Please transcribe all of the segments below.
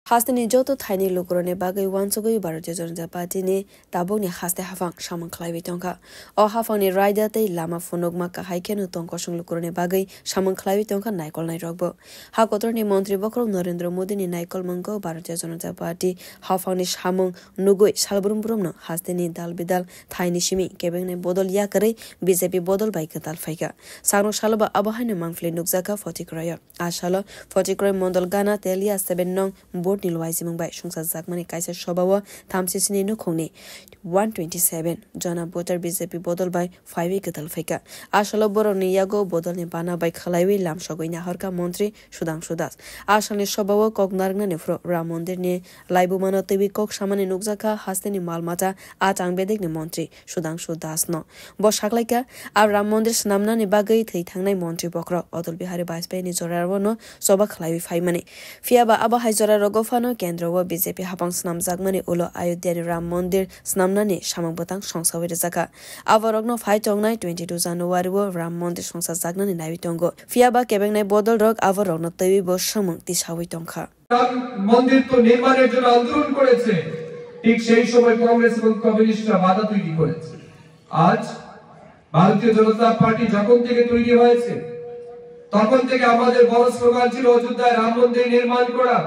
Hastani joto thaini lukurone bagai wansogoi Bharatiya Janata Party ni taboni haste hafang samang khlaiwi tongkha o hafang ni raida tei lama phonogma kahai khenu tongkosung lukurone bagai samang khlaiwi tongkha naikol nai rokbo hakotor ni mantri bokrok Narendra Modi ni naikol mangko Bharatiya Janata Party hafang ni samang nugoi salbrum brumno hastani dal bidal thaini simi kebeng ne bodol yakare BJP bodol bai katal faika sano shalba abahane mangfle nukjaka fotikraya ashala fotikray mondol gana telia 7 nong Nilwaisi mungbai sungsa zakmani kaisa shobawa thamsisini nukhongni 127 jana voter BJP bodol bai 5 katal faika ashalo boroni yago bodol ni bana bai khlaiwi lamsogoi naharka mantri Sudhanshu Das ashani shobawa koknargna nefro Ram Mandir ni laibu mano tebi kok samani nukjaka hasteni malmata atang-bedek ni mantri Sudhanshu Das no bo saklaika ar Ram Mandir snamna ni bagai thei thangnai mantri bokro Atal Bihari Bajpayee ni jorarwo no soba khlaiwi faimani fiaba aba haijora rogo fano kendra wa BJP hapang snam jagmani ulo Ayodhya ni Ram Mandir snamnani samang batang songsawi jaka awarogno phai tongnai 22 January wo Ram Mandir songsa jagnani naiwi tongo fiaba kebengnai bodol rok awarogno teiwi bo samang tisawi tongkha Ram Mandir to নির্মাণের জন্য আন্দোলন করেছে ঠিক সেই সময় কংগ্রেস এবং কমিউনিস্টরা বাধা তৈরি করেছে আজ ভারতীয় জনতা পার্টি যখন থেকে তৈরি হয়েছে তখন থেকে আমাদের বড় স্লোগান ছিল অযোধ্যায় রাম মন্দির নির্মাণ করা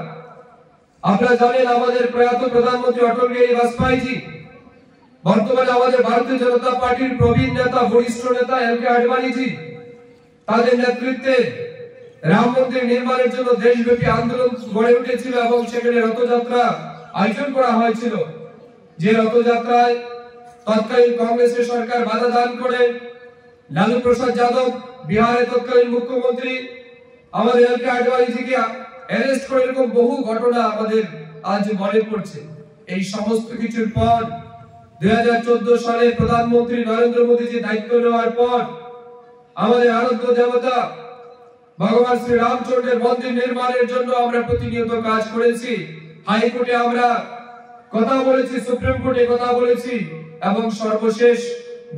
আপনারা জানেন আমাদের প্রয়াত প্রধানমন্ত্রী অটল বিহারী বাজপেয়ী জি বর্তমানে আমাদের ভারতীয় জনতা পার্টির প্রবীণ নেতা বরিষ্ঠ নেতা এলকে আডবাণী জি তাদের নেতৃত্বে রাম মন্দির নির্মাণের জন্য দেশব্যাপী আন্দোলন গড়ে উঠেছিল এবং সেখানে রথযাত্রা আয়োজন করা হয়েছিল যে রথযাত্রায় তৎকালীন কংগ্রেসের সরকার বাধা দান করে লালু প্রসাদ যাদব বিহারের তৎকালীন মুখ্যমন্ত্রী আমাদের এলকে আডবাণী জিকে অ্যারেস্ট করে এরকম বহু ঘটনা আমাদের আজ মনে পড়ছে এই সমস্ত কিছুর পর 2014 সালে প্রধানমন্ত্রী নরেন্দ্র মোদী জি দায়িত্ব নেওয়ার পর আমাদের আরাধ্য দেবতা ভগবান শ্রী রামচন্দ্রের মন্দির নির্মাণের জন্য আমরা প্রতিনিয়ত কাজ করেছি হাইকোর্টে আমরা কথা বলেছি সুপ্রিম কোর্টে কথা বলেছি এবং সর্বশেষ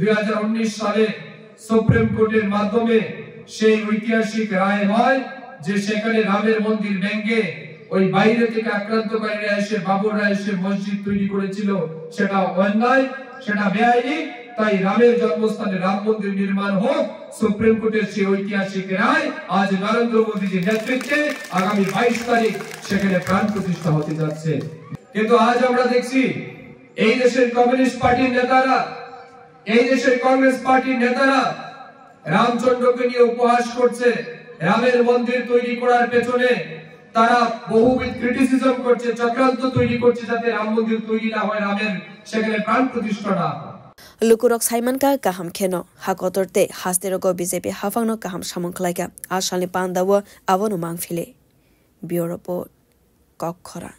2019 সালে সুপ্রিম কোর্টের মাধ্যমে সেই ঐতিহাসিক রায় হয় যে সেখানে রামের মন্দির ভেঙে ওই বাইরে থেকে আক্রান্তকারীরা এসে বাবররা এসে মসজিদ তৈরি করেছিল সেটা অন্যায় সেটা বেআইনি তাই রামের জন্মস্থানে রাম মন্দির নির্মাণ হোক সুপ্রিম কোর্টের সেই ঐতিহাসিক রায় আজ নরেন্দ্র মোদীজির নেতৃত্বে আগামী 22 তারিখ সেখানে প্রাণ প্রতিষ্ঠা হতে যাচ্ছে কিন্তু আজ আমরা দেখছি এই দেশের কমিউনিস্ট পার্টির নেতারা এই দেশের কংগ্রেস পার্টির নেতারা রামচন্দ্রকে নিয়ে উপহাস করছে রামের মন্দির তৈরি করার পেছনে তারা বহুবিধ ক্রিটিসিজম করছে চক্রান্ত তৈরি করছে যাতে রাম মন্দির তৈরি না হয় রামের সেখানে প্রাণ প্রতিষ্ঠা না Lukurok Simon ka kaham kheno hakotorte hasterogo BJP hafangno kaham samangkhlaika ashalni pandawo avono mangfile Bureau Report Kokhora